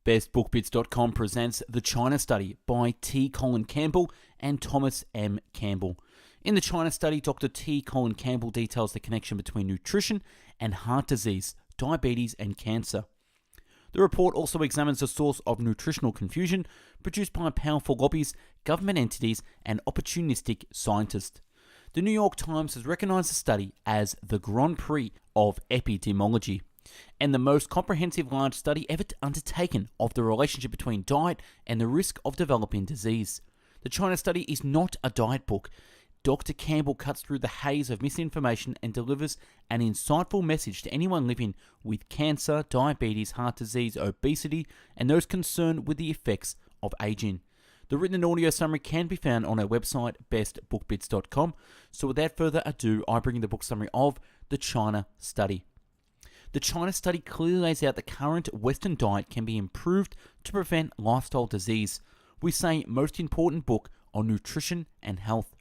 BestBookBits.com presents The China Study by T. Colin Campbell and Thomas M. Campbell. In The China Study, Dr. T. Colin Campbell details the connection between nutrition and heart disease, diabetes, and cancer. The report also examines the source of nutritional confusion produced by powerful lobbies, government entities, and opportunistic scientists. The New York Times has recognized the study as the Grand Prix of epidemiology and the most comprehensive large study ever undertaken of the relationship between diet and the risk of developing disease. The China Study is not a diet book. Dr. Campbell cuts through the haze of misinformation and delivers an insightful message to anyone living with cancer, diabetes, heart disease, obesity, and those concerned with the effects of aging. The written and audio summary can be found on our website, bestbookbits.com. So without further ado, I bring you the book summary of The China Study. The China Study clearly lays out the current Western diet can be improved to prevent lifestyle disease. We say most important book on nutrition and health.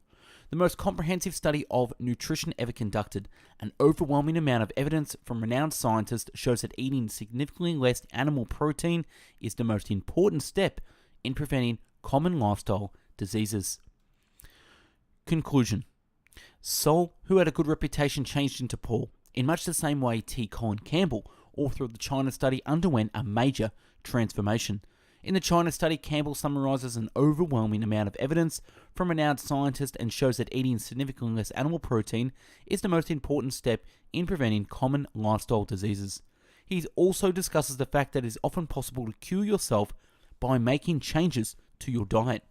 The most comprehensive study of nutrition ever conducted. An overwhelming amount of evidence from renowned scientists shows that eating significantly less animal protein is the most important step in preventing common lifestyle diseases. Conclusion. Saul, who had a good reputation, changed into Paul. In much the same way, T. Colin Campbell, author of the China Study, underwent a major transformation. In the China Study, Campbell summarizes an overwhelming amount of evidence from renowned scientists and shows that eating significantly less animal protein is the most important step in preventing common lifestyle diseases. He also discusses the fact that it is often possible to cure yourself by making changes to your diet.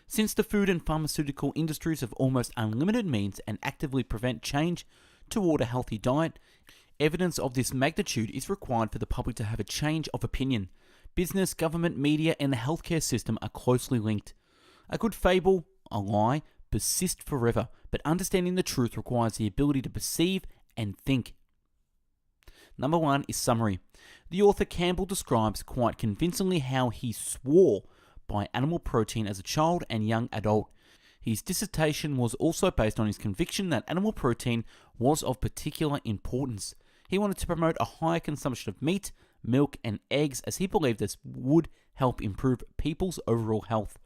Since the food and pharmaceutical industries have almost unlimited means and actively prevent change toward a healthy diet, evidence of this magnitude is required for the public to have a change of opinion. Business, government, media, and the healthcare system are closely linked. A good fable, a lie, persist forever, but understanding the truth requires the ability to perceive and think. Number 1 is summary. The author Campbell describes quite convincingly how he swore by animal protein as a child and young adult. His dissertation was also based on his conviction that animal protein was of particular importance. He wanted to promote a higher consumption of meat, milk, and eggs as he believed this would help improve people's overall health.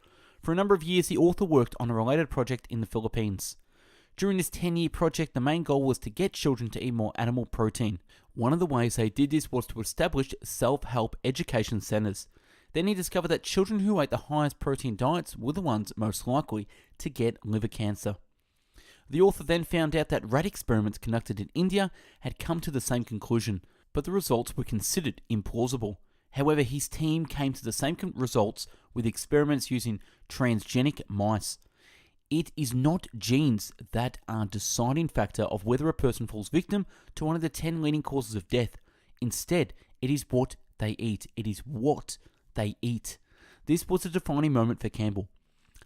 For a number of years, the author worked on a related project in the Philippines. During this 10-year project, the main goal was to get children to eat more animal protein. One of the ways they did this was to establish self-help education centers. Then he discovered that children who ate the highest protein diets were the ones most likely to get liver cancer. The author then found out that rat experiments conducted in India had come to the same conclusion, but the results were considered implausible. However, his team came to the same results with experiments using transgenic mice. It is not genes that are deciding factor of whether a person falls victim to one of the 10 leading causes of death. Instead, it is what they eat. It is what they eat. This was a defining moment for Campbell.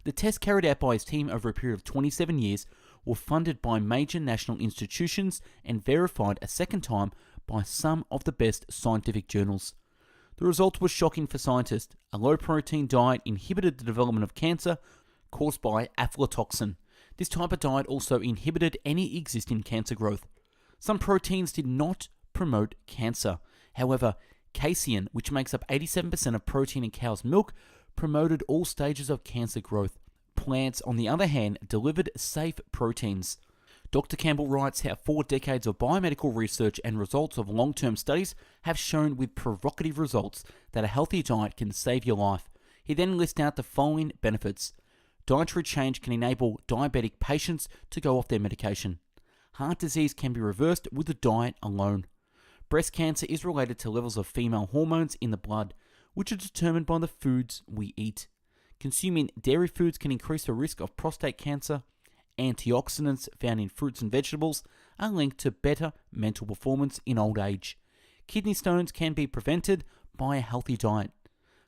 The tests carried out by his team over a period of 27 years were funded by major national institutions and verified a second time by some of the best scientific journals. The results were shocking for scientists. A low-protein diet inhibited the development of cancer caused by aflatoxin. This type of diet also inhibited any existing cancer growth. Some proteins did not promote cancer. However, casein, which makes up 87% of protein in cow's milk, promoted all stages of cancer growth. Plants, on the other hand, delivered safe proteins. Dr. Campbell writes how 4 decades of biomedical research and results of long-term studies have shown with provocative results that a healthy diet can save your life. He then lists out the following benefits. Dietary change can enable diabetic patients to go off their medication. Heart disease can be reversed with a diet alone. Breast cancer is related to levels of female hormones in the blood, which are determined by the foods we eat. Consuming dairy foods can increase the risk of prostate cancer. Antioxidants found in fruits and vegetables are linked to better mental performance in old age. Kidney stones can be prevented by a healthy diet.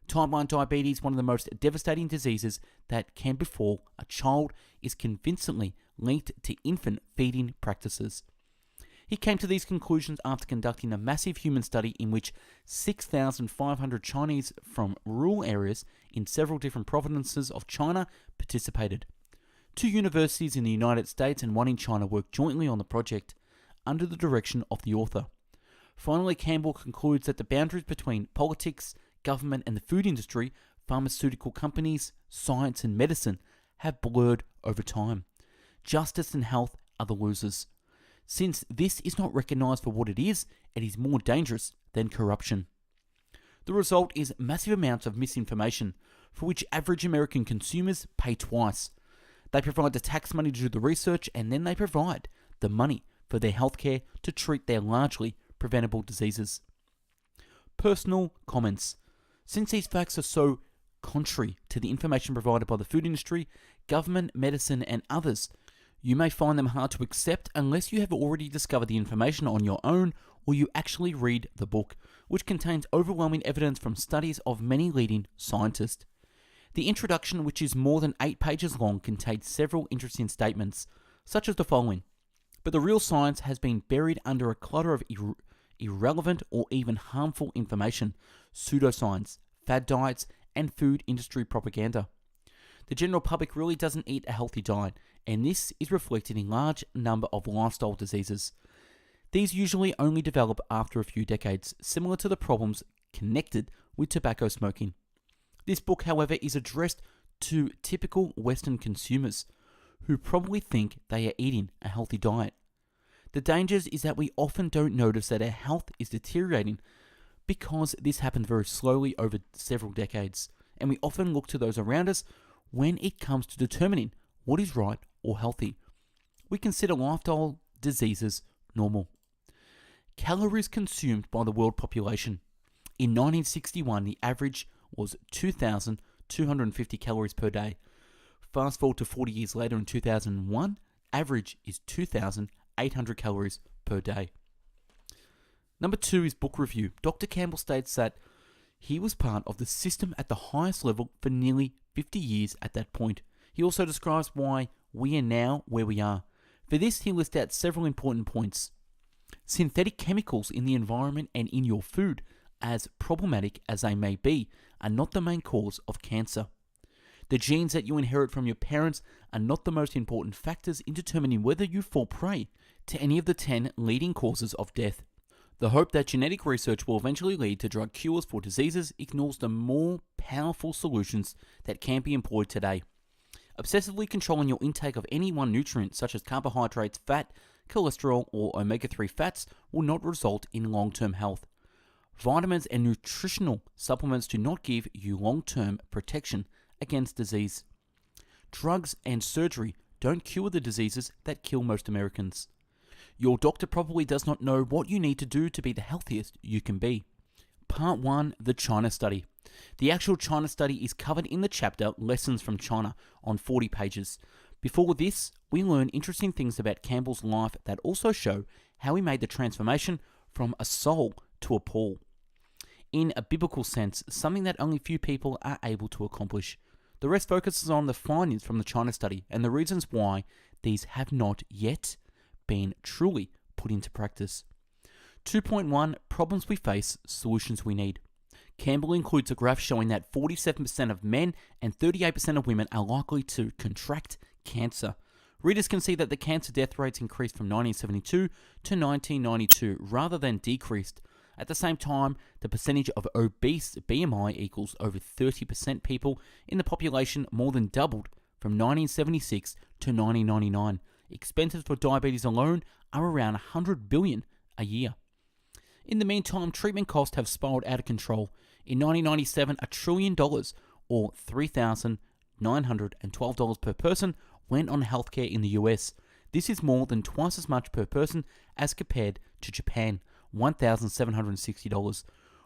Type 1 diabetes, one of the most devastating diseases that can befall a child, is convincingly linked to infant feeding practices. He came to these conclusions after conducting a massive human study in which 6,500 Chinese from rural areas in several different provinces of China participated. 2 universities in the United States and 1 in China worked jointly on the project under the direction of the author. Finally, Campbell concludes that the boundaries between politics, government, and the food industry, pharmaceutical companies, science, and medicine have blurred over time. Justice and health are the losers. Since this is not recognized for what it is more dangerous than corruption. The result is massive amounts of misinformation, for which average American consumers pay twice. They provide the tax money to do the research, and then they provide the money for their healthcare to treat their largely preventable diseases. Personal comments. Since these facts are so contrary to the information provided by the food industry, government, medicine, and others, you may find them hard to accept unless you have already discovered the information on your own or you actually read the book, which contains overwhelming evidence from studies of many leading scientists. The introduction, which is more than 8 pages long, contains several interesting statements, such as the following. But the real science has been buried under a clutter of irrelevant or even harmful information, pseudoscience, fad diets, and food industry propaganda. The general public really doesn't eat a healthy diet, and this is reflected in large number of lifestyle diseases. These usually only develop after a few decades, similar to the problems connected with tobacco smoking. This book, however, is addressed to typical Western consumers who probably think they are eating a healthy diet. The dangers is that we often don't notice that our health is deteriorating because this happens very slowly over several decades, and we often look to those around us when it comes to determining what is right or healthy. We consider lifestyle diseases normal. Calories consumed by the world population. In 1961, the average was 2,250 calories per day. Fast forward to 40 years later in 2001, average is 2,800 calories per day. Number 2 is book review. Dr. Campbell states that he was part of the system at the highest level for nearly 50 years at that point. He also describes why we are now where we are. For this, he lists out several important points. Synthetic chemicals in the environment and in your food, as problematic as they may be, are not the main cause of cancer. The genes that you inherit from your parents are not the most important factors in determining whether you fall prey to any of the 10 leading causes of death. The hope that genetic research will eventually lead to drug cures for diseases ignores the more powerful solutions that can be employed today. Obsessively controlling your intake of any one nutrient, such as carbohydrates, fat, cholesterol, or omega-3 fats, will not result in long-term health. Vitamins and nutritional supplements do not give you long-term protection against disease. Drugs and surgery don't cure the diseases that kill most Americans. Your doctor probably does not know what you need to do to be the healthiest you can be. Part 1, the China study. The actual China study is covered in the chapter Lessons from China on 40 pages. Before this, we learn interesting things about Campbell's life that also show how he made the transformation from a soul to a Paul. In a biblical sense, something that only few people are able to accomplish. The rest focuses on the findings from the China study and the reasons why these have not yet been truly put into practice. 2.1 Problems we face, solutions we need. Campbell includes a graph showing that 47% of men and 38% of women are likely to contract cancer. Readers can see that the cancer death rates increased from 1972 to 1992 rather than decreased. At the same time, the percentage of obese BMI equals over 30% people in the population more than doubled from 1976 to 1999. Expenses for diabetes alone are around $100 billion a year. In the meantime, treatment costs have spiraled out of control. In 1997, $1 trillion, or $3,912 per person, went on healthcare in the US. This is more than twice as much per person as compared to Japan, $1,760,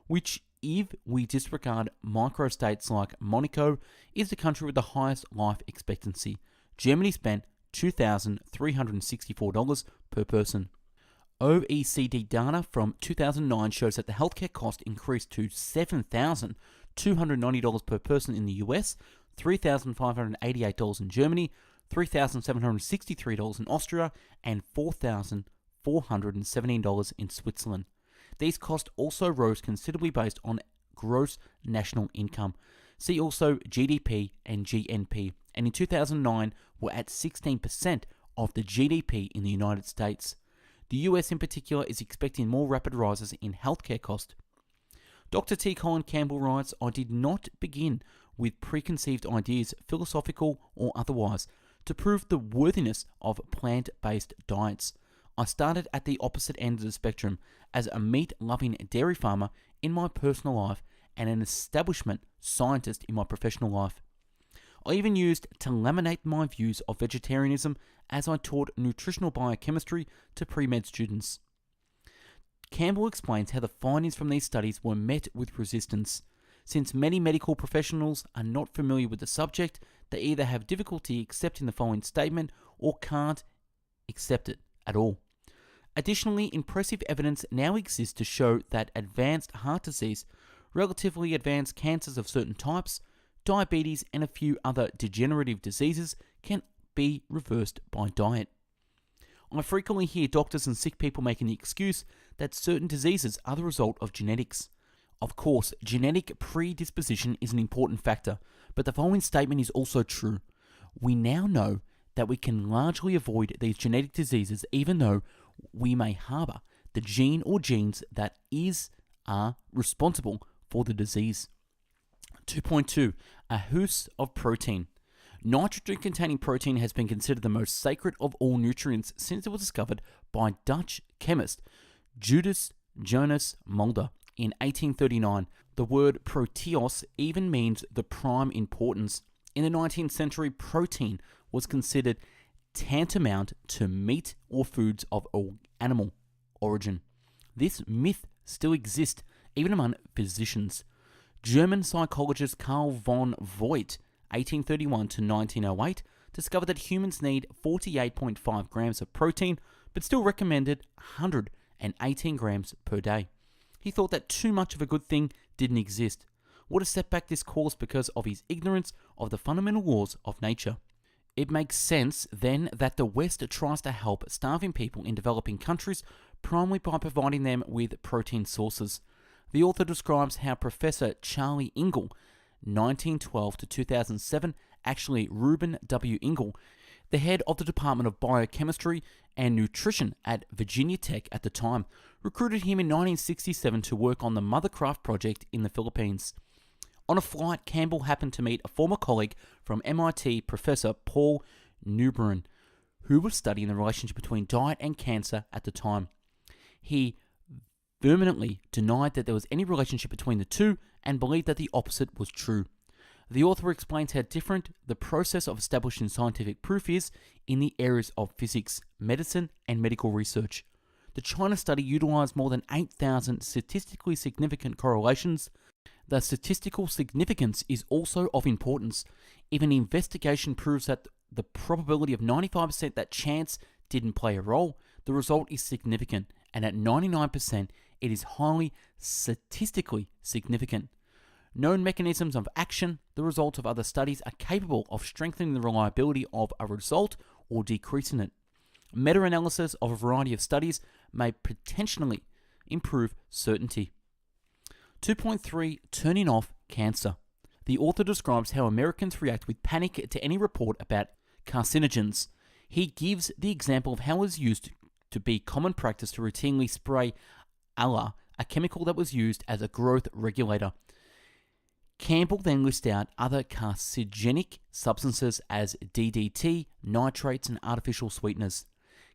which, if we disregard microstates like Monaco, is the country with the highest life expectancy. Germany spent $2,364 per person. OECD data from 2009 shows that the healthcare cost increased to $7,290 per person in the US, $3,588 in Germany, $3,763 in Austria, and $4,417 in Switzerland. These costs also rose considerably based on gross national income. See also GDP and GNP, and in 2009 were at 16% of the GDP in the United States. The US in particular is expecting more rapid rises in healthcare cost. Dr. T. Colin Campbell writes, I did not begin with preconceived ideas, philosophical or otherwise, to prove the worthiness of plant-based diets. I started at the opposite end of the spectrum as a meat-loving dairy farmer in my personal life and an establishment scientist in my professional life. I even used to laminate my views of vegetarianism as I taught nutritional biochemistry to pre-med students. Campbell explains how the findings from these studies were met with resistance. Since many medical professionals are not familiar with the subject, they either have difficulty accepting the following statement or can't accept it at all. Additionally, impressive evidence now exists to show that advanced heart disease, relatively advanced cancers of certain types, diabetes, and a few other degenerative diseases can be reversed by diet. I frequently hear doctors and sick people making the excuse that certain diseases are the result of genetics. Of course, genetic predisposition is an important factor, but the following statement is also true. We now know that we can largely avoid these genetic diseases even though we may harbor the gene or genes that are responsible for the disease. 2.2. A host of protein. Nitrogen-containing protein has been considered the most sacred of all nutrients since it was discovered by Dutch chemist Judas Jonas Mulder in 1839. The word proteos even means the prime importance. In the 19th century, protein was considered tantamount to meat or foods of animal origin. This myth still exists even among physicians. German psychologist Carl von Voigt, 1831 to 1908, discovered that humans need 48.5 grams of protein, but still recommended 118 grams per day. He thought that too much of a good thing didn't exist. What a setback this caused because of his ignorance of the fundamental laws of nature. It makes sense, then, that the West tries to help starving people in developing countries primarily by providing them with protein sources. The author describes how Professor Charlie Ingle, 1912 to 2007, actually Reuben W. Ingle, the head of the Department of Biochemistry and Nutrition at Virginia Tech at the time, recruited him in 1967 to work on the Mothercraft project in the Philippines. On a flight, Campbell happened to meet a former colleague from MIT, Professor Paul Newbern, who was studying the relationship between diet and cancer at the time. He vehemently denied that there was any relationship between the two and believed that the opposite was true. The author explains how different the process of establishing scientific proof is in the areas of physics, medicine, and medical research. The China study utilized more than 8,000 statistically significant correlations. The statistical significance is also of importance. If an investigation proves that the probability of 95% that chance didn't play a role, the result is significant, and at 99%, it is highly statistically significant. Known mechanisms of action, the results of other studies are capable of strengthening the reliability of a result or decreasing it. Meta-analysis of a variety of studies may potentially improve certainty. 2.3. Turning off cancer. The author describes how Americans react with panic to any report about carcinogens. He gives the example of how it was used to be common practice to routinely spray a chemical that was used as a growth regulator. Campbell then lists out other carcinogenic substances as DDT, nitrates, and artificial sweeteners.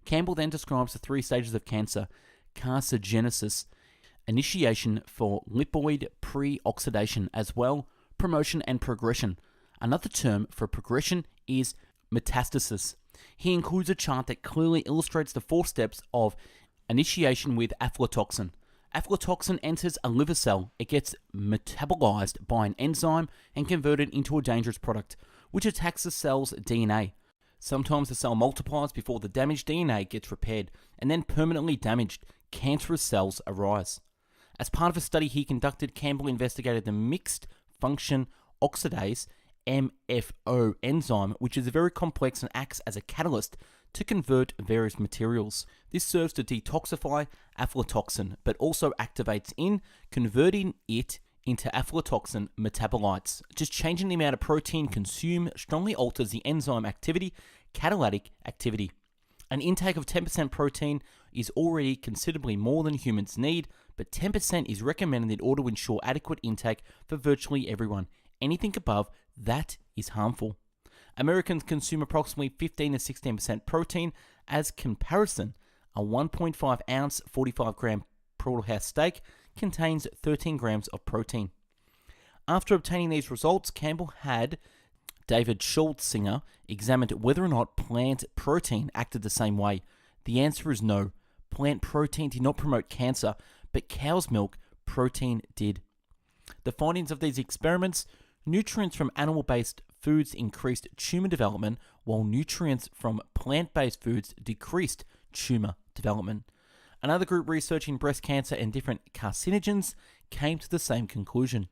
Campbell then describes the three stages of cancer: carcinogenesis, initiation for lipoid pre-oxidation, as well promotion and progression. Another term for progression is metastasis. He includes a chart that clearly illustrates the 4 steps of initiation with aflatoxin. Aflatoxin enters a liver cell. It gets metabolized by an enzyme and converted into a dangerous product, which attacks the cell's DNA. Sometimes the cell multiplies before the damaged DNA gets repaired, and then permanently damaged, cancerous cells arise. As part of a study he conducted, Campbell investigated the mixed function oxidase MFO enzyme, which is very complex and acts as a catalyst to convert various materials. This serves to detoxify aflatoxin, but also activates in converting it into aflatoxin metabolites. Just changing the amount of protein consumed strongly alters the enzyme activity, catalytic activity. An intake of 10% protein is already considerably more than humans need, but 10% is recommended in order to ensure adequate intake for virtually everyone. Anything above that is harmful. Americans consume approximately 15 to 16% protein. As comparison, a 1.5 ounce 45 gram porterhouse steak contains 13 grams of protein. After obtaining these results, Campbell had David Schultzinger examined whether or not plant protein acted the same way. The answer is no. Plant protein did not promote cancer, but cow's milk protein did. The findings of these experiments: nutrients from animal-based foods increased tumor development, while nutrients from plant-based foods decreased tumor development. Another group researching breast cancer and different carcinogens came to the same conclusion.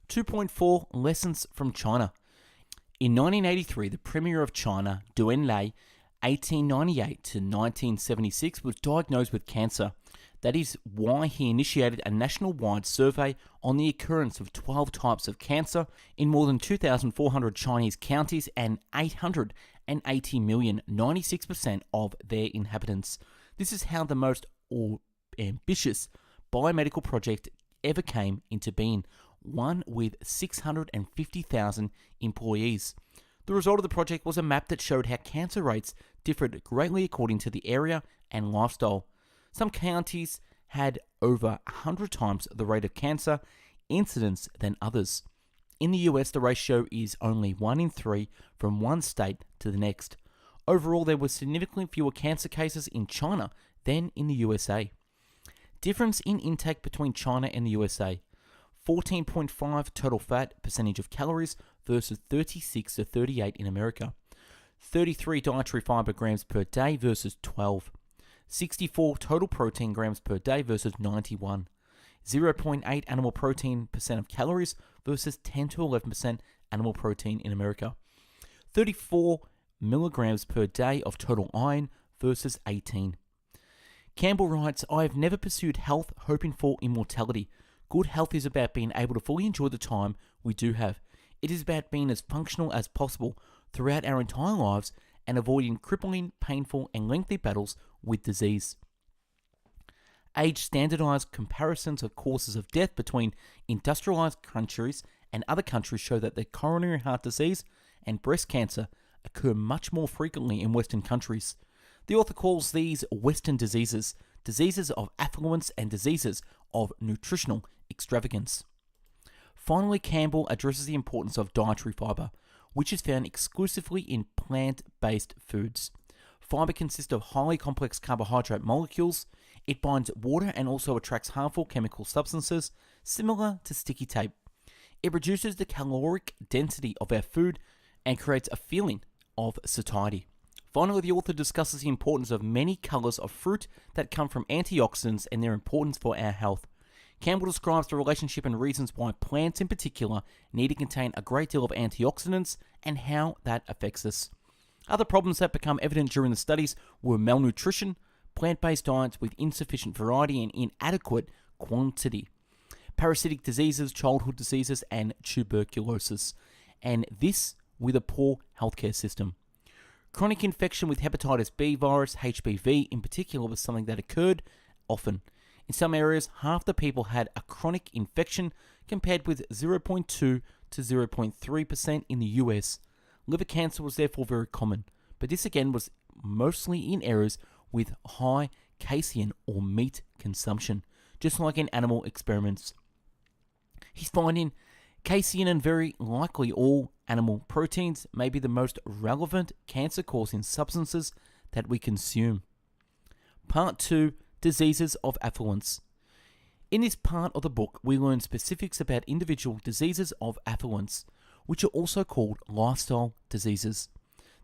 2.4 Lessons from China. In 1983, the Premier of China, Duen Lai, 1898 to 1976, was diagnosed with cancer. That is why he initiated a national-wide survey on the occurrence of 12 types of cancer in more than 2,400 Chinese counties and 880 million, 96% of their inhabitants. This is how the most ambitious biomedical project ever came into being, one with 650,000 employees. The result of the project was a map that showed how cancer rates differed greatly according to the area and lifestyle. Some counties had over 100 times the rate of cancer incidence than others. In the US, the ratio is only 1 in 3 from one state to the next. Overall, there were significantly fewer cancer cases in China than in the USA. Difference in intake between China and the USA: 14.5 total fat percentage of calories versus 36 to 38 in America. 33 dietary fiber grams per day versus 12. 64 total protein grams per day versus 91. 0.8 animal protein percent of calories versus 10 to 11% animal protein in America. 34 milligrams per day of total iron versus 18. Campbell writes, "I have never pursued health hoping for immortality. Good health is about being able to fully enjoy the time we do have. It is about being as functional as possible throughout our entire lives and avoiding crippling, painful, and lengthy battles with disease." Age-standardized comparisons of causes of death between industrialized countries and other countries show that the coronary heart disease and breast cancer occur much more frequently in Western countries. The author calls these Western diseases, diseases of affluence and diseases of nutritional extravagance. Finally, Campbell addresses the importance of dietary fiber, which is found exclusively in plant-based foods. Fiber consists of highly complex carbohydrate molecules. It binds water and also attracts harmful chemical substances, similar to sticky tape. It reduces the caloric density of our food and creates a feeling of satiety. Finally, the author discusses the importance of many colors of fruit that come from antioxidants and their importance for our health. Campbell describes the relationship and reasons why plants in particular need to contain a great deal of antioxidants and how that affects us. Other problems that become evident during the studies were malnutrition, plant-based diets with insufficient variety and inadequate quantity, parasitic diseases, childhood diseases, and tuberculosis, and this with a poor healthcare system. Chronic infection with hepatitis B virus, HBV in particular, was something that occurred often. In some areas, half the people had a chronic infection compared with 0.2 to 0.3% in the US. Liver cancer was therefore very common, but this again was mostly in areas with high casein or meat consumption, just like in animal experiments. He's finding casein and very likely all animal proteins may be the most relevant cancer-causing substances that we consume. Part 2, Diseases of Affluence. In this part of the book, we learn specifics about individual diseases of affluence, which are also called lifestyle diseases.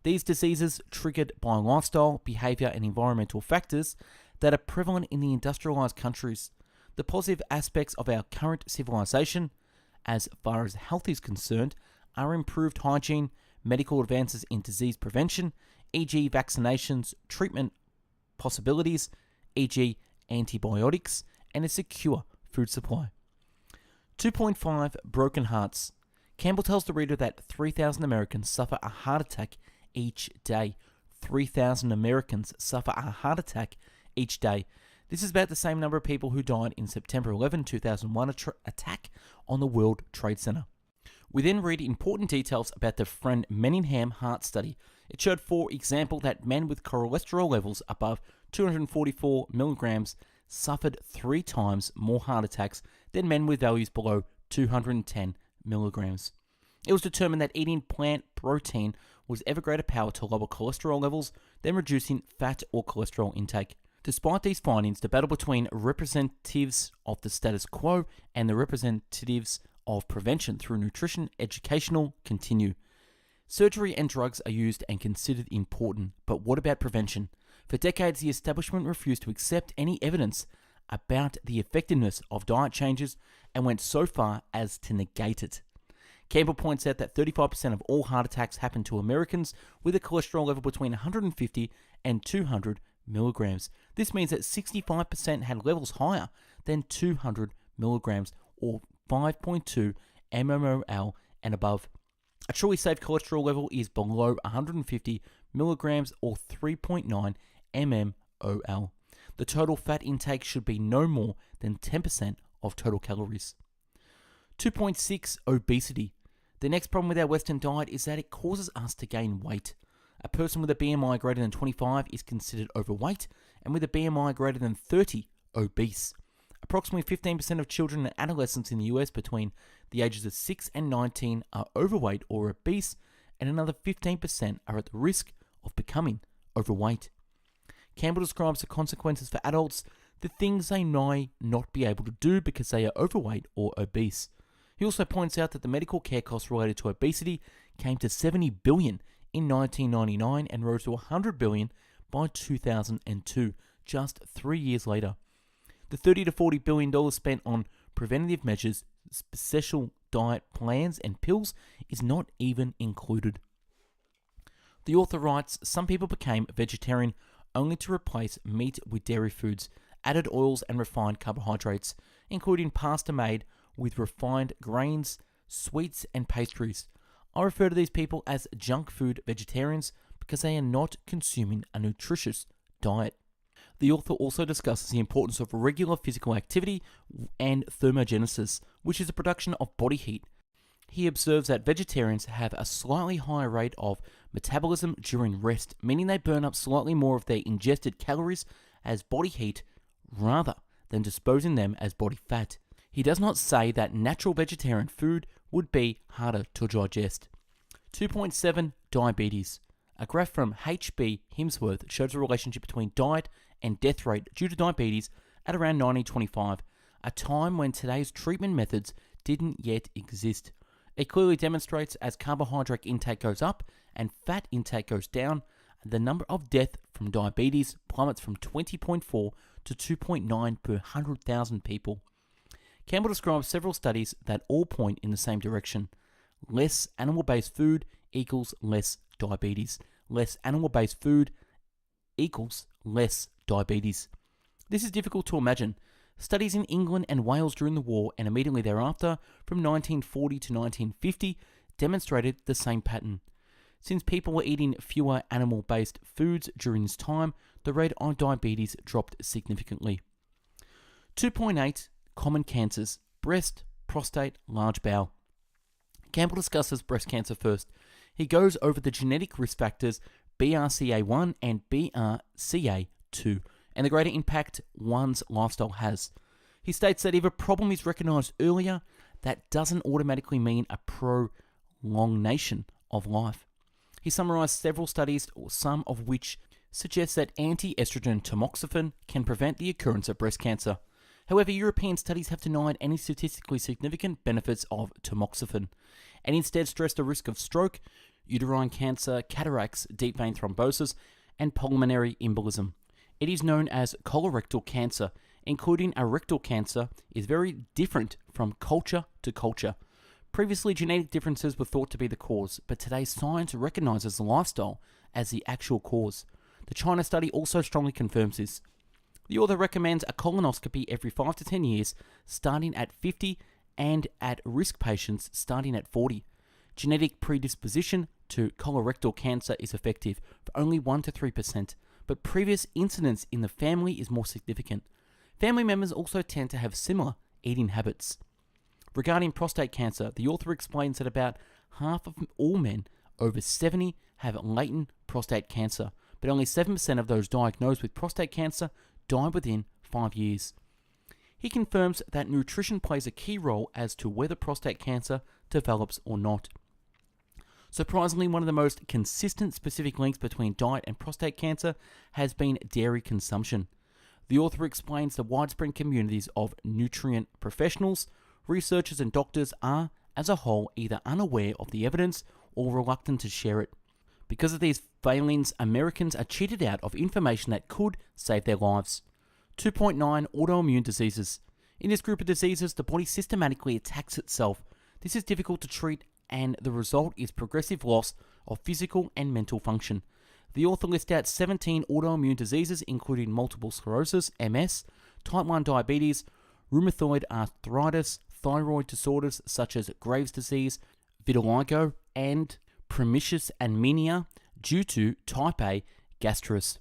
These diseases triggered by lifestyle, behavior, and environmental factors that are prevalent in the industrialized countries. The positive aspects of our current civilization, as far as health is concerned, are improved hygiene, medical advances in disease prevention, e.g. vaccinations, treatment possibilities, e.g. antibiotics, and a secure food supply. 2.5 Broken hearts. Campbell tells the reader that 3,000 Americans suffer a heart attack each day. 3,000 Americans suffer a heart attack each day. This is about the same number of people who died in September 11, 2001 attack on the World Trade Center. We then read important details about the Friend Manningham heart study. It showed, for example, that men with cholesterol levels above 244 milligrams suffered 3 times more heart attacks than men with values below 210 milligrams. It was determined that eating plant protein was ever greater power to lower cholesterol levels than reducing fat or cholesterol intake. Despite these findings, the battle between representatives of the status quo and the representatives of prevention through nutrition educational continue. Surgery and drugs are used and considered important, but what about prevention? For decades, the establishment refused to accept any evidence about the effectiveness of diet changes and went so far as to negate it. Campbell points out that 35% of all heart attacks happen to Americans with a cholesterol level between 150 and 200 milligrams. This means that 65% had levels higher than 200 milligrams or 5.2 mmol and above. A truly safe cholesterol level is below 150 milligrams or 3.9 mmol. The total fat intake should be no more than 10% of total calories. 2.6 Obesity. The next problem with our Western diet is that it causes us to gain weight. A person with a BMI greater than 25 is considered overweight, and with a BMI greater than 30, obese. Approximately 15% of children and adolescents in the US between the ages of 6 and 19 are overweight or obese, and another 15% are at the risk of becoming overweight. Campbell describes the consequences for adults, the things they may not be able to do because they are overweight or obese. He also points out that the medical care costs related to obesity came to $70 billion in 1999 and rose to $100 billion by 2002, just 3 years later. The $30 to $40 billion spent on preventative measures, special diet plans, and pills is not even included. The author writes, some people became vegetarian only to replace meat with dairy foods, added oils and refined carbohydrates, including pasta made with refined grains, sweets, and pastries. I refer to these people as junk food vegetarians because they are not consuming a nutritious diet. The author also discusses the importance of regular physical activity and thermogenesis, which is the production of body heat. He observes that vegetarians have a slightly higher rate of metabolism during rest, meaning they burn up slightly more of their ingested calories as body heat rather than disposing them as body fat. He does not say that natural vegetarian food would be harder to digest. 2.7 Diabetes. A graph from H.B. Himsworth shows the relationship between diet and death rate due to diabetes at around 1925, a time when today's treatment methods didn't yet exist. It clearly demonstrates as carbohydrate intake goes up and fat intake goes down, the number of deaths from diabetes plummets from 20.4 to 2.9 per 100,000 people. Campbell describes several studies that all point in the same direction. Less animal-based food equals less diabetes. Less animal-based food equals less diabetes. This is difficult to imagine. Studies in England and Wales during the war and immediately thereafter, from 1940 to 1950, demonstrated the same pattern. Since people were eating fewer animal-based foods during this time, the rate of diabetes dropped significantly. 2.8 Common cancers: breast, prostate, large bowel. Campbell discusses breast cancer first. He goes over the genetic risk factors BRCA1 and BRCA2 and the greater impact one's lifestyle has. He states that if a problem is recognized earlier, that doesn't automatically mean a prolongation of life. He summarized several studies, some of which suggest that anti-estrogen tamoxifen can prevent the occurrence of breast cancer. However, European studies have denied any statistically significant benefits of tamoxifen and instead stress the risk of stroke, uterine cancer, cataracts, deep vein thrombosis, and pulmonary embolism. It is known as colorectal cancer, including a rectal cancer, is very different from culture to culture. Previously, genetic differences were thought to be the cause, but today science recognizes lifestyle as the actual cause. The China study also strongly confirms this. The author recommends a colonoscopy every 5 to 10 years, starting at 50, and at risk patients starting at 40. Genetic predisposition to colorectal cancer is effective for only 1 to 3%, but previous incidence in the family is more significant. Family members also tend to have similar eating habits. Regarding prostate cancer, the author explains that about half of all men over 70 have latent prostate cancer, but only 7% of those diagnosed with prostate cancer die within 5 years. He confirms that nutrition plays a key role as to whether prostate cancer develops or not. Surprisingly, one of the most consistent specific links between diet and prostate cancer has been dairy consumption. The author explains the widespread communities of nutrient professionals, researchers and doctors are, as a whole, either unaware of the evidence or reluctant to share it. Because of these failings, Americans are cheated out of information that could save their lives. 2.9 Autoimmune diseases. In this group of diseases, the body systematically attacks itself. This is difficult to treat, and the result is progressive loss of physical and mental function. The author lists out 17 autoimmune diseases, including multiple sclerosis, MS, type 1 diabetes, rheumatoid arthritis, thyroid disorders such as Graves' disease, vitiligo, and pernicious anemia due to type A gastritis.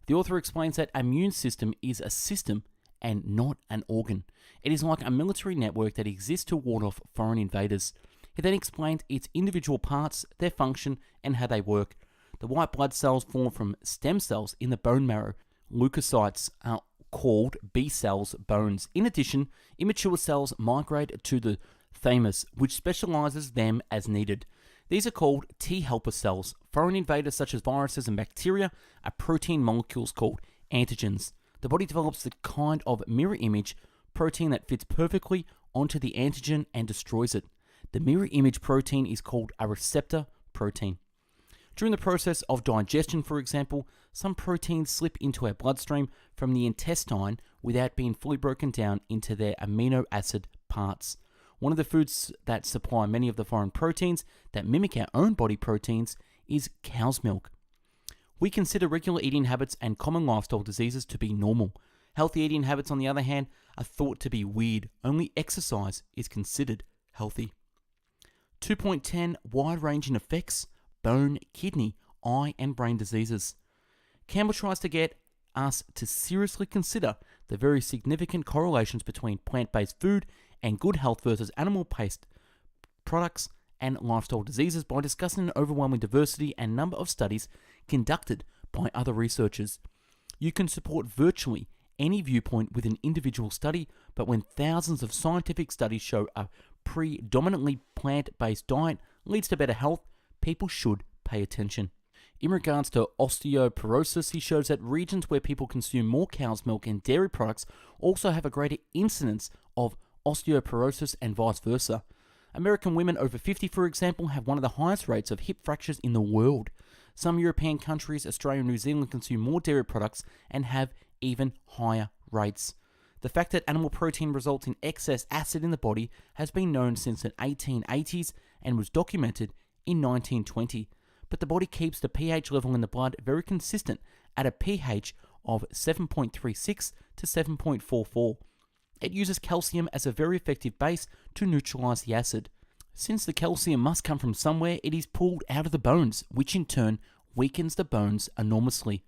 The author explains that immune system is a system and not an organ. It is like a military network that exists to ward off foreign invaders. He then explains its individual parts, their function, and how they work. The white blood cells form from stem cells in the bone marrow. Leukocytes are called B cells, bones. In addition, immature cells migrate to the thymus, which specializes them as needed. These are called T helper cells. Foreign invaders such as viruses and bacteria are protein molecules called antigens. The body develops the kind of mirror image protein that fits perfectly onto the antigen and destroys it. The mirror image protein is called a receptor protein. During the process of digestion, for example, some proteins slip into our bloodstream from the intestine without being fully broken down into their amino acid parts. One of the foods that supply many of the foreign proteins that mimic our own body proteins is cow's milk. We consider regular eating habits and common lifestyle diseases to be normal. Healthy eating habits, on the other hand, are thought to be weird. Only exercise is considered healthy. 2.10 Wide-ranging effects, bone, kidney, eye and brain diseases. Campbell tries to get us to seriously consider the very significant correlations between plant-based food and good health versus animal-based products and lifestyle diseases by discussing an overwhelming diversity and number of studies conducted by other researchers. You can support virtually any viewpoint with an individual study, but when thousands of scientific studies show a predominantly plant-based diet leads to better health, people should pay attention. In regards to osteoporosis, he shows that regions where people consume more cow's milk and dairy products also have a greater incidence of osteoporosis and vice versa. American women over 50, for example, have one of the highest rates of hip fractures in the world. Some European countries, Australia and New Zealand, consume more dairy products and have even higher rates. The fact that animal protein results in excess acid in the body has been known since the 1880s and was documented in 1920. But the body keeps the pH level in the blood very consistent at a pH of 7.36 to 7.44. It uses calcium as a very effective base to neutralize the acid. Since the calcium must come from somewhere, it is pulled out of the bones, which in turn weakens the bones enormously.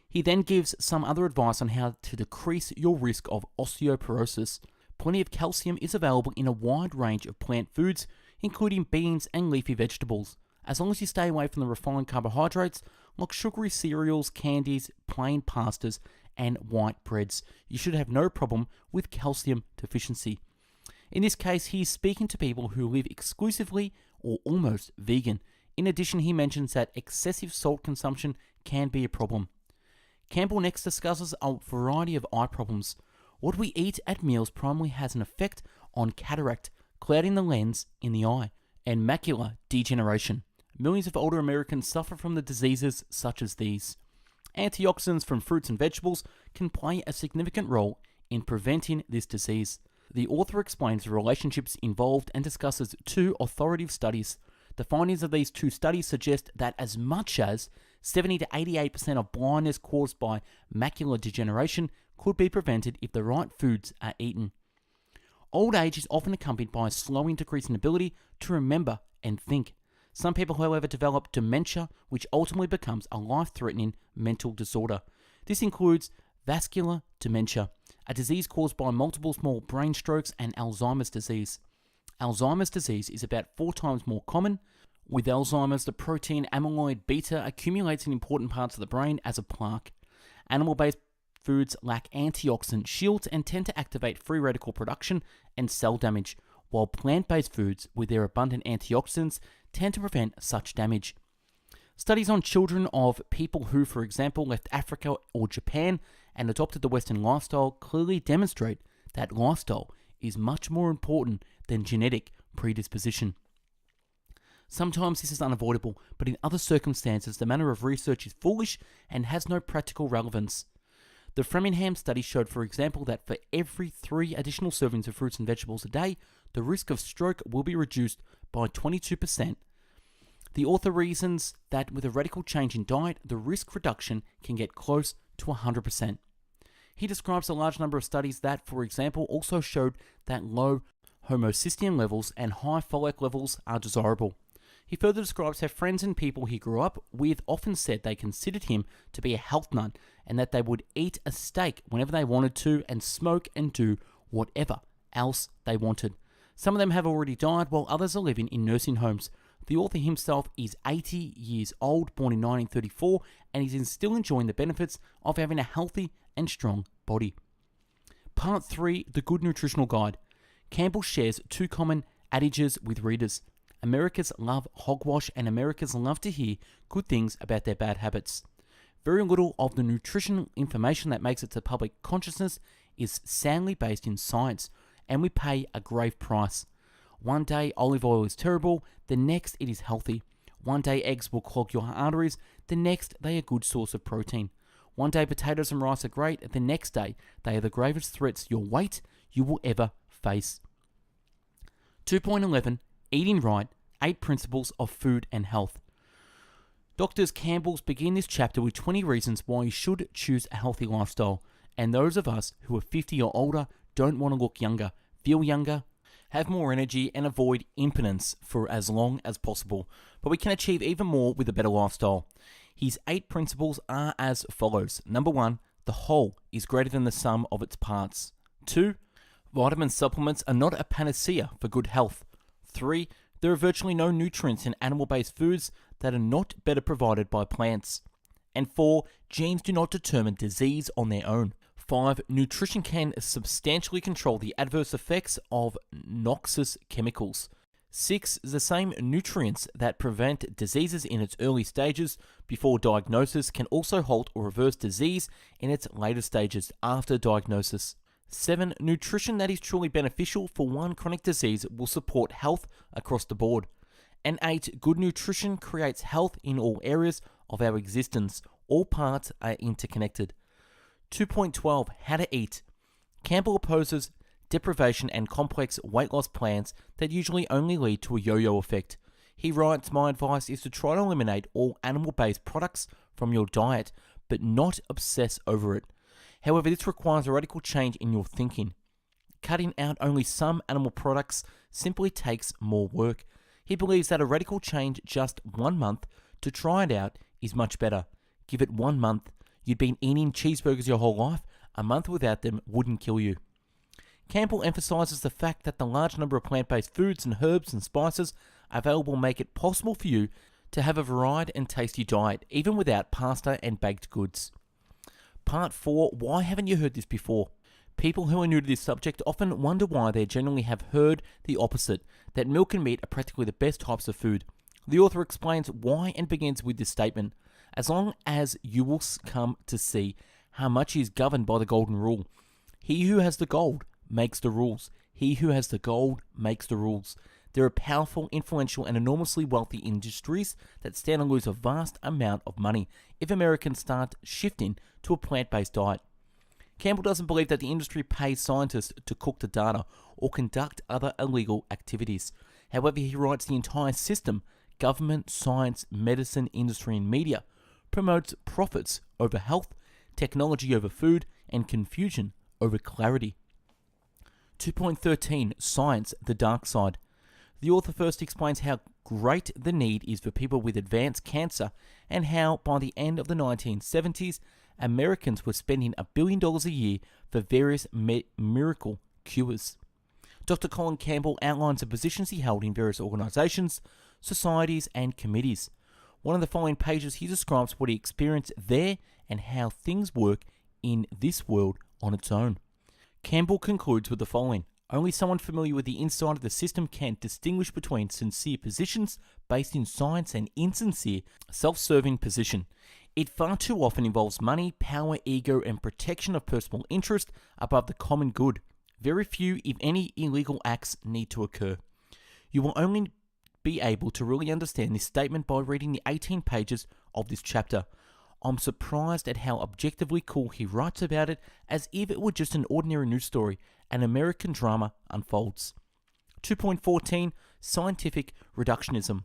He then gives some other advice on how to decrease your risk of osteoporosis. Plenty of calcium is available in a wide range of plant foods, including beans and leafy vegetables. As long as you stay away from the refined carbohydrates like sugary cereals, candies, plain pastas, and white breads, you should have no problem with calcium deficiency. In this case, he is speaking to people who live exclusively or almost vegan. In addition, he mentions that excessive salt consumption can be a problem. Campbell next discusses a variety of eye problems. What we eat at meals primarily has an effect on cataract, clouding the lens in the eye, and macular degeneration. Millions of older Americans suffer from the diseases such as these. Antioxidants from fruits and vegetables can play a significant role in preventing this disease. The author explains the relationships involved and discusses 2 authoritative studies. The findings of these 2 studies suggest that as much as 70 to 88% of blindness caused by macular degeneration could be prevented if the right foods are eaten. Old age is often accompanied by a slowing decrease in ability to remember and think. Some people, however, develop dementia, which ultimately becomes a life-threatening mental disorder. This includes vascular dementia, a disease caused by multiple small brain strokes, and Alzheimer's disease. Alzheimer's disease is about 4 times more common. With Alzheimer's, the protein amyloid beta accumulates in important parts of the brain as a plaque. Animal-based foods lack antioxidant shields and tend to activate free radical production and cell damage, while plant-based foods, with their abundant antioxidants, tend to prevent such damage. Studies on children of people who, for example, left Africa or Japan and adopted the Western lifestyle clearly demonstrate that lifestyle is much more important than genetic predisposition. Sometimes this is unavoidable, but in other circumstances the manner of research is foolish and has no practical relevance. The Framingham study showed, for example, that for every 3 additional servings of fruits and vegetables a day, the risk of stroke will be reduced by 22%. The author reasons that with a radical change in diet, the risk reduction can get close to 100%. He describes a large number of studies that, for example, also showed that low homocysteine levels and high folate levels are desirable. He further describes how friends and people he grew up with often said they considered him to be a health nut and that they would eat a steak whenever they wanted to and smoke and do whatever else they wanted. Some of them have already died while others are living in nursing homes. The author himself is 80 years old, born in 1934, and is still enjoying the benefits of having a healthy and strong body. Part 3, The Good Nutritional Guide. Campbell shares 2 common adages with readers. Americans love hogwash and Americans love to hear good things about their bad habits. Very little of the nutritional information that makes it to public consciousness is soundly based in science, and we pay a grave price. One day olive oil is terrible, the next it is healthy. One day eggs will clog your arteries, the next they are a good source of protein. One day potatoes and rice are great, the next day they are the gravest threats your weight you will ever face. 2.11 Eating Right, 8 Principles of Food and Health. Drs. Campbell's begin this chapter with 20 reasons why you should choose a healthy lifestyle, and those of us who are 50 or older don't want to look younger, feel younger, have more energy, and avoid impotence for as long as possible. But we can achieve even more with a better lifestyle. His 8 principles are as follows. Number 1, the whole is greater than the sum of its parts. 2, vitamin supplements are not a panacea for good health. 3, there are virtually no nutrients in animal-based foods that are not better provided by plants. And 4, genes do not determine disease on their own. 5, nutrition can substantially control the adverse effects of noxious chemicals. 6, the same nutrients that prevent diseases in its early stages before diagnosis can also halt or reverse disease in its later stages after diagnosis. 7, nutrition that is truly beneficial for one chronic disease will support health across the board. And 8, good nutrition creates health in all areas of our existence. All parts are interconnected. 2.12 How to Eat. Campbell opposes deprivation and complex weight loss plans that usually only lead to a yo-yo effect. He writes, my advice is to try to eliminate all animal-based products from your diet, but not obsess over it. However, this requires a radical change in your thinking. Cutting out only some animal products simply takes more work. He believes that a radical change just 1 month to try it out is much better. Give it 1 month. You've been eating cheeseburgers your whole life. A month without them wouldn't kill you. Campbell emphasizes the fact that the large number of plant-based foods and herbs and spices available make it possible for you to have a varied and tasty diet, even without pasta and baked goods. Part 4, why haven't you heard this before? People who are new to this subject often wonder why they generally have heard the opposite, that milk and meat are practically the best types of food. The author explains why and begins with this statement. As long as you will come to see how much is governed by the golden rule. He who has the gold makes the rules. He who has the gold makes the rules. There are powerful, influential, and enormously wealthy industries that stand to lose a vast amount of money if Americans start shifting to a plant-based diet. Campbell doesn't believe that the industry pays scientists to cook the data or conduct other illegal activities. However, he writes the entire system, government, science, medicine, industry, and media, promotes profits over health, technology over food, and confusion over clarity. 2.13 Science, the Dark Side. The author first explains how great the need is for people with advanced cancer and how, by the end of the 1970s, Americans were spending $1 billion a year for various miracle cures. Dr. Colin Campbell outlines the positions he held in various organisations, societies, and committees. One of the following pages, he describes what he experienced there and how things work in this world on its own. Campbell concludes with the following: only someone familiar with the inside of the system can distinguish between sincere positions based in science and insincere, self-serving position. It far too often involves money, power, ego, and protection of personal interest above the common good. Very few, if any, illegal acts need to occur. You will only be able to really understand this statement by reading the 18 pages of this chapter. I'm surprised at how objectively cool he writes about it, as if it were just an ordinary news story. An American drama unfolds. 2.14 Scientific Reductionism.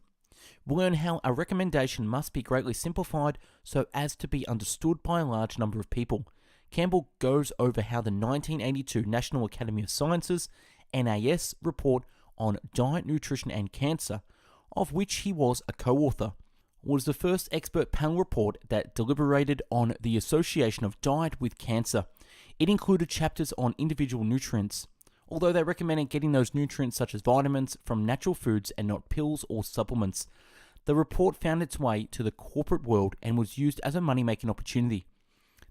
We learn how a recommendation must be greatly simplified so as to be understood by a large number of people. Campbell goes over how the 1982 National Academy of Sciences NAS report on diet, nutrition, and cancer, of which he was a co-author, was the first expert panel report that deliberated on the association of diet with cancer. It included chapters on individual nutrients, although they recommended getting those nutrients such as vitamins from natural foods and not pills or supplements. The report found its way to the corporate world and was used as a money-making opportunity.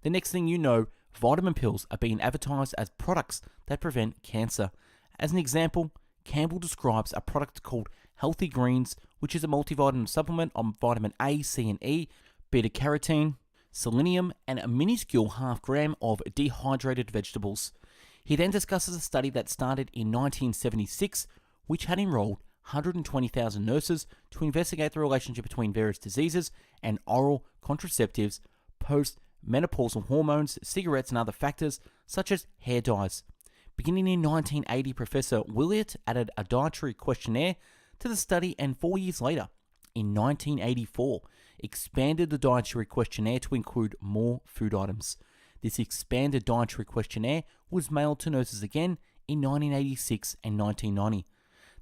The next thing you know, vitamin pills are being advertised as products that prevent cancer. As an example, Campbell describes a product called Healthy Greens, which is a multivitamin supplement on vitamin A, C, and E, beta-carotene, selenium, and a minuscule half gram of dehydrated vegetables. He then discusses a study that started in 1976, which had enrolled 120,000 nurses to investigate the relationship between various diseases and oral contraceptives, post-menopausal hormones, cigarettes, and other factors such as hair dyes. Beginning in 1980, Professor Willett added a dietary questionnaire to the study, and 4 years later, in 1984, expanded the dietary questionnaire to include more food items. This expanded dietary questionnaire was mailed to nurses again in 1986 and 1990.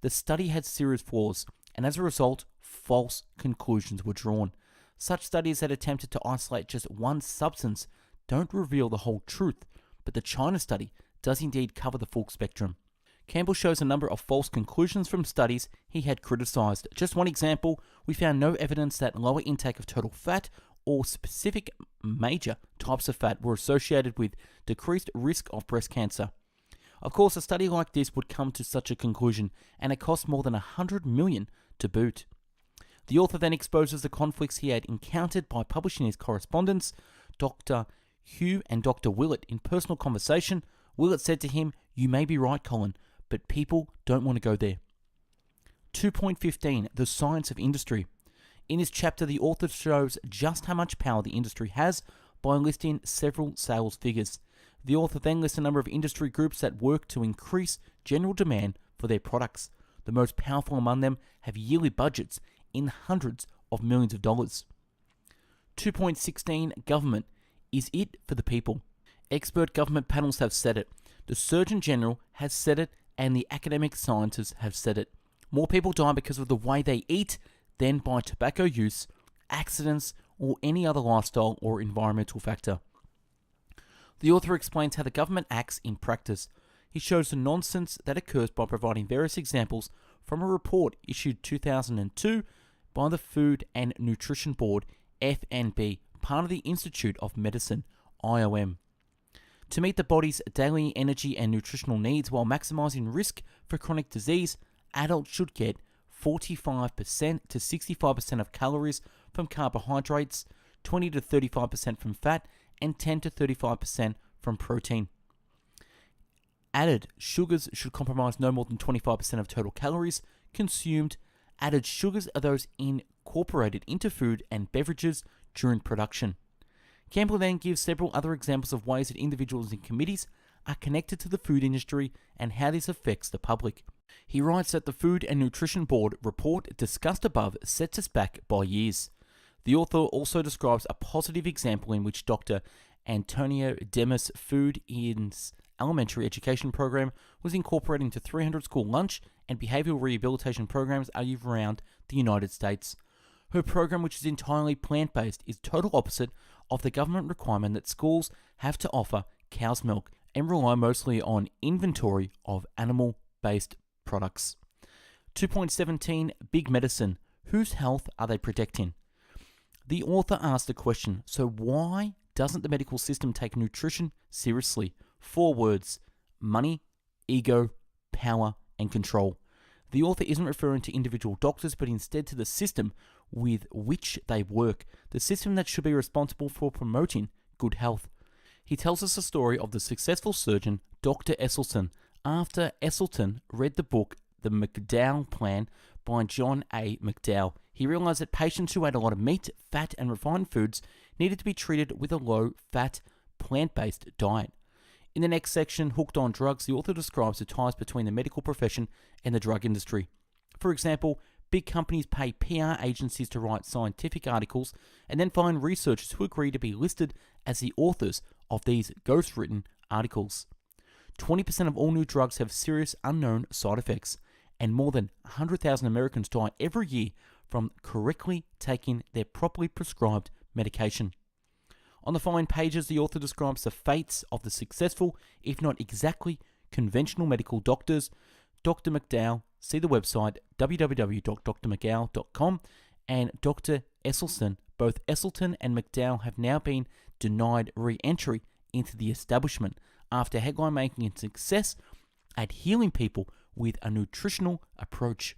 The study had serious flaws, and as a result, false conclusions were drawn. Such studies that attempted to isolate just one substance don't reveal the whole truth, but the China study does indeed cover the full spectrum. Campbell shows a number of false conclusions from studies he had criticized. Just one example, we found no evidence that lower intake of total fat or specific major types of fat were associated with decreased risk of breast cancer. Of course, a study like this would come to such a conclusion, and it cost more than $100 million to boot. The author then exposes the conflicts he had encountered by publishing his correspondence. Dr. Hugh and Dr. Willett, in personal conversation, Willett said to him, "You may be right, Colin, but people don't want to go there." 2.15 The Science of Industry. In this chapter, the author shows just how much power the industry has by listing several sales figures. The author then lists a number of industry groups that work to increase general demand for their products. The most powerful among them have yearly budgets in hundreds of millions of dollars. 2.16 Government. Is it for the people? Expert government panels have said it. The Surgeon General has said it, and the academic scientists have said it. More people die because of the way they eat than by tobacco use, accidents, or any other lifestyle or environmental factor. The author explains how the government acts in practice. He shows the nonsense that occurs by providing various examples from a report issued 2002 by the Food and Nutrition Board, FNB, part of the Institute of Medicine, IOM. To meet the body's daily energy and nutritional needs while maximizing risk for chronic disease, adults should get 45% to 65% of calories from carbohydrates, 20 to 35% from fat, and 10 to 35% from protein. Added sugars should comprise no more than 25% of total calories consumed. Added sugars are those incorporated into food and beverages during production. Campbell then gives several other examples of ways that individuals and committees are connected to the food industry and how this affects the public. He writes that the Food and Nutrition Board report discussed above sets us back by years. The author also describes a positive example in which Dr. Antonio Demas' food in elementary education program was incorporated into 300 school lunch and behavioral rehabilitation programs around the United States. Her program, which is entirely plant-based, is total opposite of the government requirement that schools have to offer cow's milk and rely mostly on inventory of animal-based products. 2.17 Big Medicine. Whose health are they protecting? The author asked the question, so why doesn't the medical system take nutrition seriously? 4 words: money, ego, power, and control. The author isn't referring to individual doctors, but instead to the system with which they work, the system that should be responsible for promoting good health. He tells us the story of the successful surgeon, Dr. Esselstyn. After Esselstyn read the book, The McDowell Plan by John A. McDowell, he realized that patients who ate a lot of meat, fat, and refined foods needed to be treated with a low-fat, plant-based diet. In the next section, Hooked on Drugs, the author describes the ties between the medical profession and the drug industry. For example, big companies pay PR agencies to write scientific articles and then find researchers who agree to be listed as the authors of these ghost-written articles. 20% of all new drugs have serious unknown side effects, and more than 100,000 Americans die every year from correctly taking their properly prescribed medication. On the following pages, the author describes the fates of the successful, if not exactly conventional medical doctors. Dr. McDowell, see the website www.drmcdowell.com, and Dr. Esselstyn. Both Esselstyn and McDowell have now been denied re-entry into the establishment after headline making a success at healing people with a nutritional approach.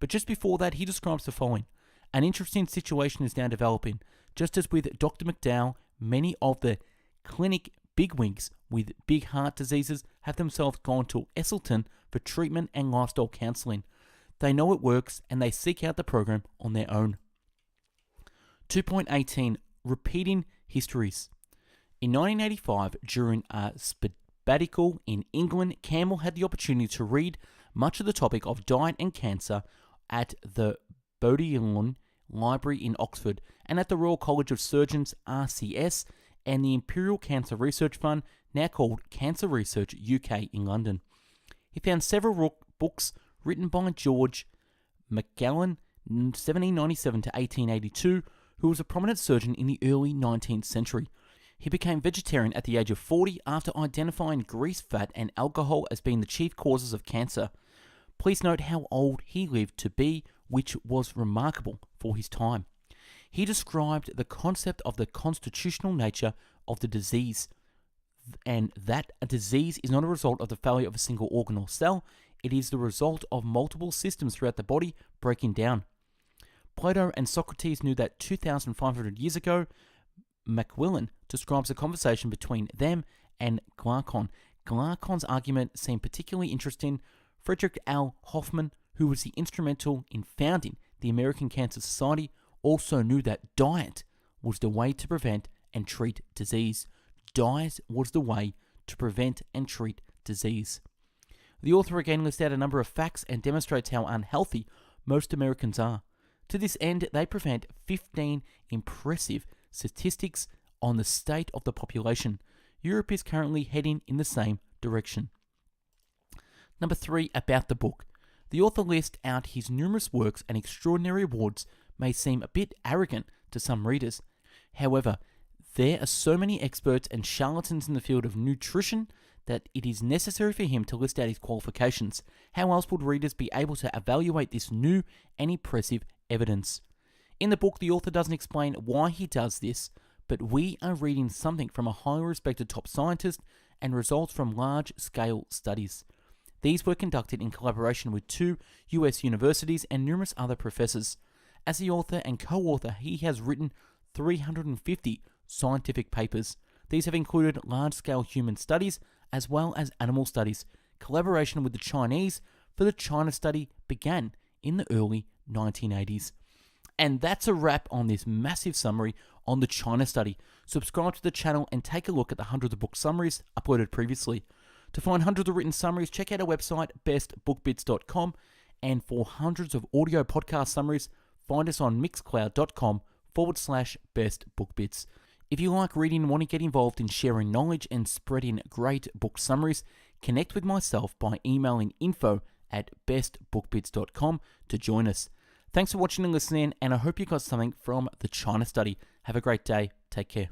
But just before that, he describes the following. An interesting situation is now developing. Just as with Dr. McDowell, many of the clinic bigwigs with big heart diseases have themselves gone to Esselstyn for treatment and lifestyle counseling. They know it works and they seek out the program on their own. 2.18 Repeating Histories. In 1985, during a sabbatical in England, Campbell had the opportunity to read much of the topic of diet and cancer at the Bodleian Library in Oxford and at the Royal College of Surgeons RCS and the Imperial Cancer Research Fund, now called Cancer Research UK in London. He found several books written by George McGowan, 1797 to 1882, who was a prominent surgeon in the early 19th century. He became vegetarian at the age of 40 after identifying grease, fat, and alcohol as being the chief causes of cancer. Please note how old he lived to be, which was remarkable for his time. He described the concept of the constitutional nature of the disease, and that a disease is not a result of the failure of a single organ or cell, it is the result of multiple systems throughout the body breaking down. Plato and Socrates knew that 2,500 years ago. Macmillan describes a conversation between them and Glaucon. Glaucon's argument seemed particularly interesting. Frederick L. Hoffman, who was the instrumental in founding the American Cancer Society, also knew that diet was the way to prevent and treat disease. Diet was the way to prevent and treat disease. The author again lists out a number of facts and demonstrates how unhealthy most Americans are. To this end, they present 15 impressive statistics on the state of the population. Europe is currently heading in the same direction. Number 3, about the book. The author lists out his numerous works and extraordinary awards may seem a bit arrogant to some readers. However, there are so many experts and charlatans in the field of nutrition that it is necessary for him to list out his qualifications. How else would readers be able to evaluate this new and impressive evidence? In the book, the author doesn't explain why he does this, but we are reading something from a highly respected top scientist and results from large-scale studies. These were conducted in collaboration with 2 US universities and numerous other professors. As the author and co-author, he has written 350 scientific papers. These have included large-scale human studies as well as animal studies. Collaboration with the Chinese for the China study began in the early 1980s. And that's a wrap on this massive summary on the China study. Subscribe to the channel and take a look at the hundreds of book summaries uploaded previously. To find hundreds of written summaries, check out our website, bestbookbits.com. And for hundreds of audio podcast summaries, find us on mixcloud.com/bestbookbits. If you like reading and want to get involved in sharing knowledge and spreading great book summaries, connect with myself by emailing info at bestbookbits.com to join us. Thanks for watching and listening, and I hope you got something from the China study. Have a great day. Take care.